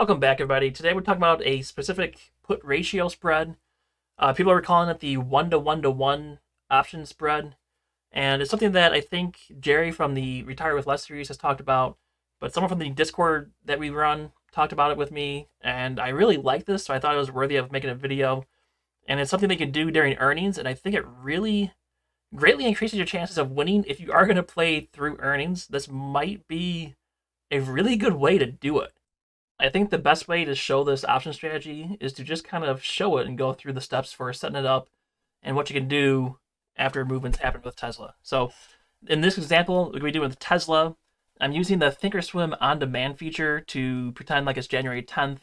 Welcome back, everybody. Today we're talking about a specific put ratio spread. People are calling it the 1-to-1-to-1 option spread, and it's something that I think Jerry from the Retire with Less series has talked about, but someone from the Discord that we run talked about it with me, and I really like this, so I thought it was worthy of making a video. And it's something they can do during earnings, and I think it really greatly increases your chances of winning. If you are going to play through earnings, this might be a really good way to do it. I think the best way to show this option strategy is to just kind of show it and go through the steps for setting it up and what you can do after movements happen with Tesla. So in this example, we're going to be doing with Tesla. I'm using the Thinkorswim on-demand feature to pretend like it's January 10th.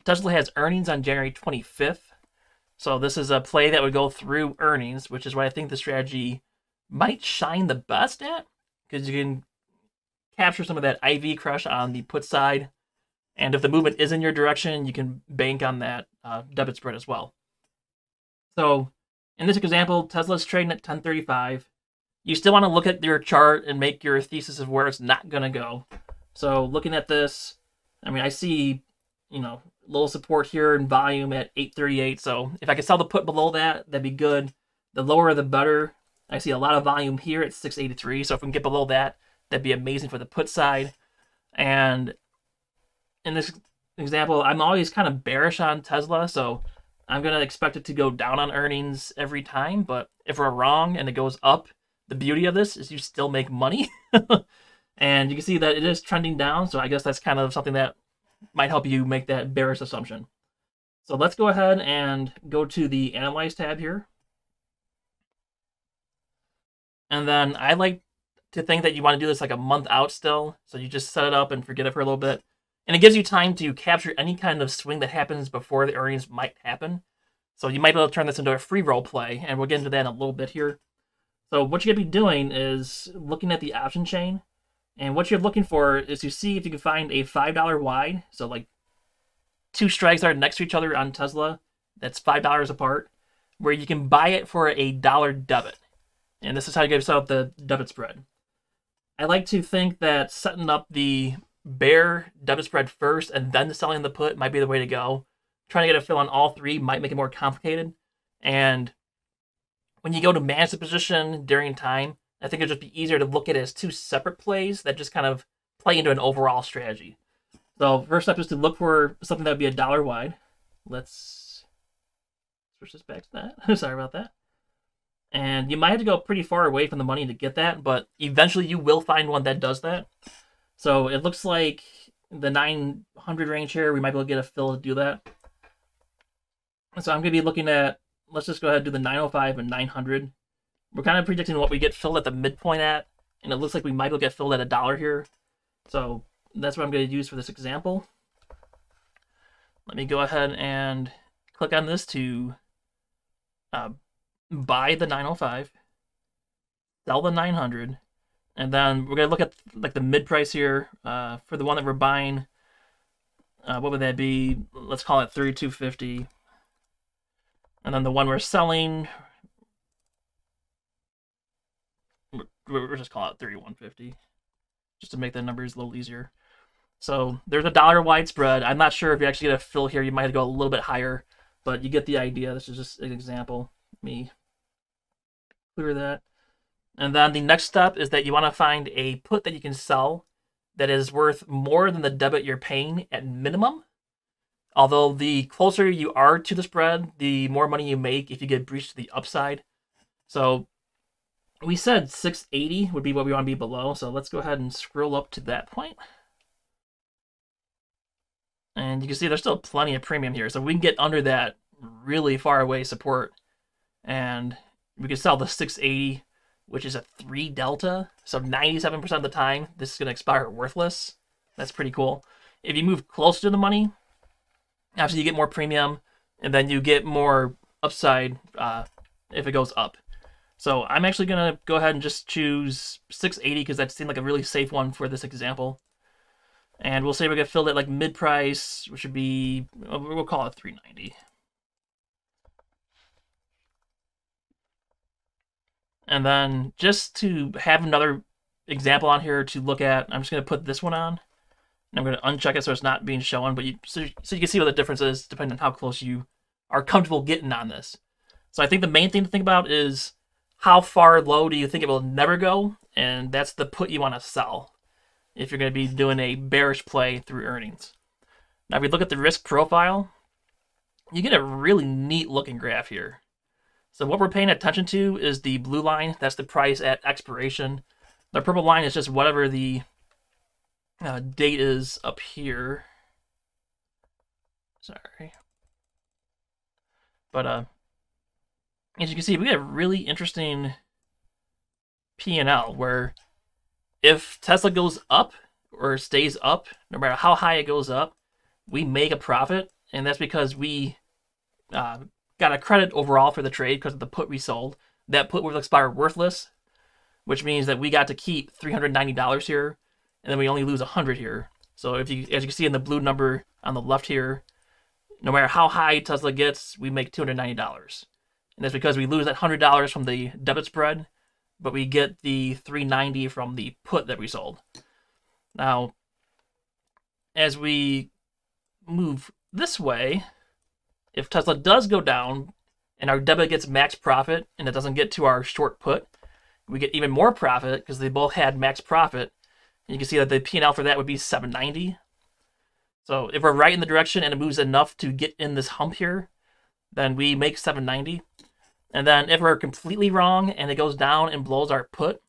Tesla has earnings on January 25th. So this is a play that would go through earnings, which is what I think the strategy might shine the best at, because you can capture some of that IV crush on the put side. And if the movement is in your direction, you can bank on that debit spread as well. So in this example, Tesla's trading at 1035. You still want to look at your chart and make your thesis of where it's not going to go. So looking at this, I mean, I see, little support here in volume at 838. So if I could sell the put below that, that'd be good. The lower the better. I see a lot of volume here at 683. So if we can get below that, that'd be amazing for the put side. And in this example, I'm always kind of bearish on Tesla, so I'm going to expect it to go down on earnings every time. But if we're wrong and it goes up, the beauty of this is you still make money. And you can see that it is trending down, so I guess that's kind of something that might help you make that bearish assumption. So let's go ahead and go to the Analyze tab here. And then I like to think that you want to do this like a month out still, so you just set it up and forget it for a little bit. And it gives you time to capture any kind of swing that happens before the earnings might happen. So you might be able to turn this into a free roll play, and we'll get into that in a little bit here. So what you're going to be doing is looking at the option chain, and what you're looking for is to see if you can find a $5 wide, so like two strikes are next to each other on Tesla, that's $5 apart, where you can buy it for a dollar debit. And this is how you get set up the debit spread. I like to think that setting up the bear debit spread first and then selling the put might be the way to go. Trying to get a fill on all three might make it more complicated. And when you go to manage the position during time, I think it'd just be easier to look at it as two separate plays that just kind of play into an overall strategy. So first step is to look for something that would be a dollar wide. Let's switch this back to that. Sorry about that. And you might have to go pretty far away from the money to get that, but eventually you will find one that does that. So it looks like the 900 range here, we might be able to get a fill to do that. So I'm going to be looking at, let's just go ahead and do the 905 and 900. We're kind of predicting what we get filled at the midpoint at, and it looks like we might be able to get filled at $1 here. So that's what I'm going to use for this example. Let me go ahead and click on this to buy the 905, sell the 900. And then we're going to look at like the mid price here for the one that we're buying. What would that be? Let's call it 3250. And then the one we're selling, we're just call it 3150, just to make the numbers a little easier. So there's a dollar wide spread. I'm not sure if you actually get a fill here. You might have to go a little bit higher, but you get the idea. This is just an example. Let me clear that. And then the next step is that you want to find a put that you can sell that is worth more than the debit you're paying at minimum. Although the closer you are to the spread, the more money you make if you get breached to the upside. So we said 680 would be what we want to be below. So let's go ahead and scroll up to that point. And you can see there's still plenty of premium here. So we can get under that really far away support. And we can sell the 680. Which is a 3 delta. So 97% of the time, this is going to expire worthless. That's pretty cool. If you move closer to the money, obviously you get more premium, and then you get more upside if it goes up. So I'm actually going to go ahead and just choose 680 because that seemed like a really safe one for this example. And we'll say we get filled at like mid-price, which would be, we'll call it 390. And then just to have another example on here to look at, I'm just going to put this one on. And I'm going to uncheck it so it's not being shown, but so you can see what the difference is depending on how close you are comfortable getting on this. So I think the main thing to think about is how far low do you think it will never go, and that's the put you want to sell if you're going to be doing a bearish play through earnings. Now, if we look at the risk profile, you get a really neat looking graph here. So what we're paying attention to is the blue line. That's the price at expiration. The purple line is just whatever the date is up here. Sorry. But as you can see, we have a really interesting P&L where if Tesla goes up or stays up, no matter how high it goes up, we make a profit. And that's because we got a credit overall for the trade because of the put we sold. That put will expire worthless, which means that we got to keep $390 here, and then we only lose $100 here. So if you, as you can see in the blue number on the left here, no matter how high Tesla gets, we make $290. And that's because we lose that $100 from the debit spread, but we get the $390 from the put that we sold. Now, as we move this way, if Tesla does go down and our debit gets max profit and it doesn't get to our short put, we get even more profit because they both had max profit. And you can see that the P&L for that would be $790. So if we're right in the direction and it moves enough to get in this hump here, then we make $790. And then if we're completely wrong and it goes down and blows our put,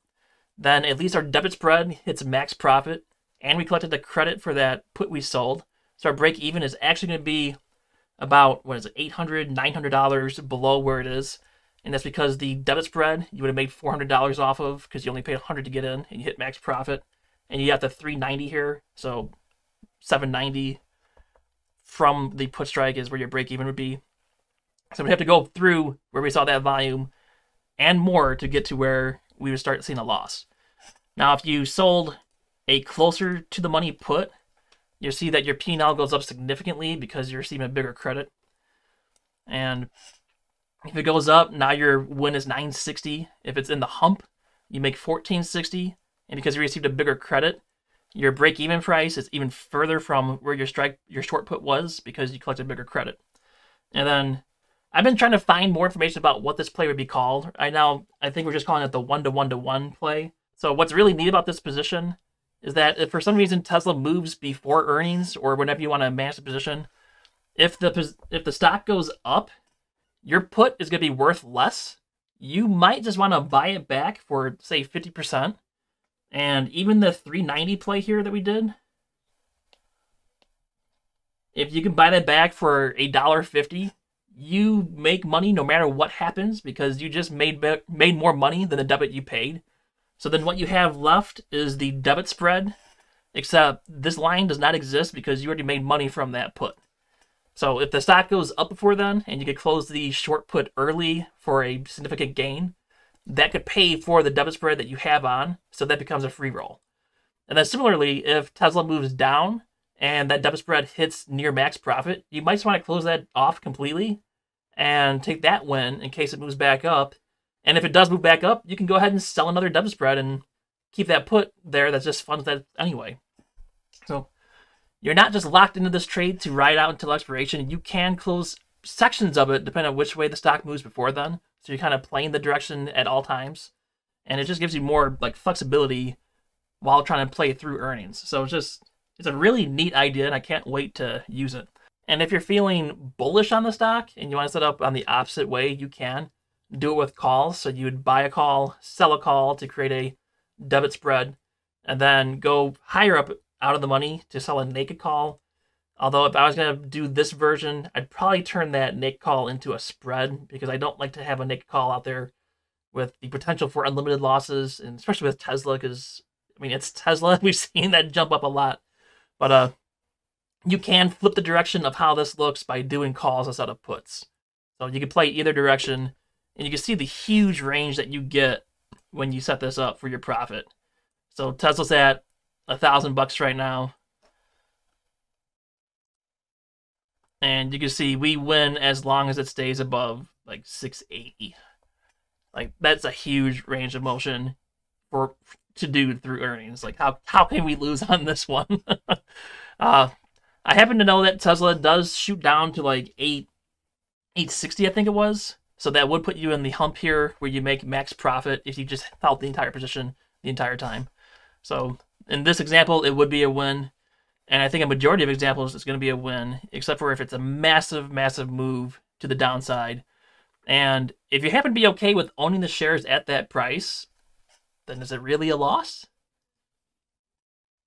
then at least our debit spread hits max profit and we collected the credit for that put we sold. So our break even is actually going to be about, what is it, $800, $900 below where it is. And that's because the debit spread you would have made $400 off of because you only paid $100 to get in and you hit max profit. And you got the $390 here, so $790 from the put strike is where your break even would be. So we have to go through where we saw that volume and more to get to where we would start seeing a loss. Now, if you sold a closer to the money put, you'll see that your P&L goes up significantly because you're receiving a bigger credit. And if it goes up, now your win is $960. If it's in the hump, you make $1460. And because you received a bigger credit, your break-even price is even further from where your short put was because you collected bigger credit. And then I've been trying to find more information about what this play would be called. Right now, I think we're just calling it the 1-to-1-to-1 play. So what's really neat about this position is that if for some reason Tesla moves before earnings or whenever you want to manage the position, if the stock goes up, your put is going to be worth less. You might just want to buy it back for, say, 50%. And even the $390 play here that we did, if you can buy that back for $1.50, you make money no matter what happens because you just made more money than the debit you paid. So then what you have left is the debit spread, except this line does not exist because you already made money from that put. So if the stock goes up before then and you could close the short put early for a significant gain, that could pay for the debit spread that you have on, so that becomes a free roll. And then similarly, if Tesla moves down and that debit spread hits near max profit, you might just want to close that off completely and take that win in case it moves back up. And if it does move back up, you can go ahead and sell another debit spread and keep that put there that just funds that anyway. So you're not just locked into this trade to ride out until expiration. You can close sections of it depending on which way the stock moves before then. So you're kind of playing the direction at all times. And it just gives you more like flexibility while trying to play through earnings. So it's a really neat idea and I can't wait to use it. And if you're feeling bullish on the stock and you want to set up on the opposite way, you can do it with calls. So you would buy a call, sell a call to create a debit spread, and then go higher up out of the money to sell a naked call. Although if I was going to do this version, I'd probably turn that naked call into a spread because I don't like to have a naked call out there with the potential for unlimited losses, and especially with Tesla because, I mean, it's Tesla. We've seen that jump up a lot. But you can flip the direction of how this looks by doing calls instead of puts. So you can play either direction, and you can see the huge range that you get when you set this up for your profit. So Tesla's at $1,000 right now. And you can see we win as long as it stays above like 680. Like that's a huge range of motion to do through earnings. Like how can we lose on this one? I happen to know that Tesla does shoot down to like 860, I think it was. So that would put you in the hump here where you make max profit if you just held the entire position the entire time. So in this example, it would be a win. And I think a majority of examples it's going to be a win, except for if it's a massive, massive move to the downside. And if you happen to be okay with owning the shares at that price, then is it really a loss?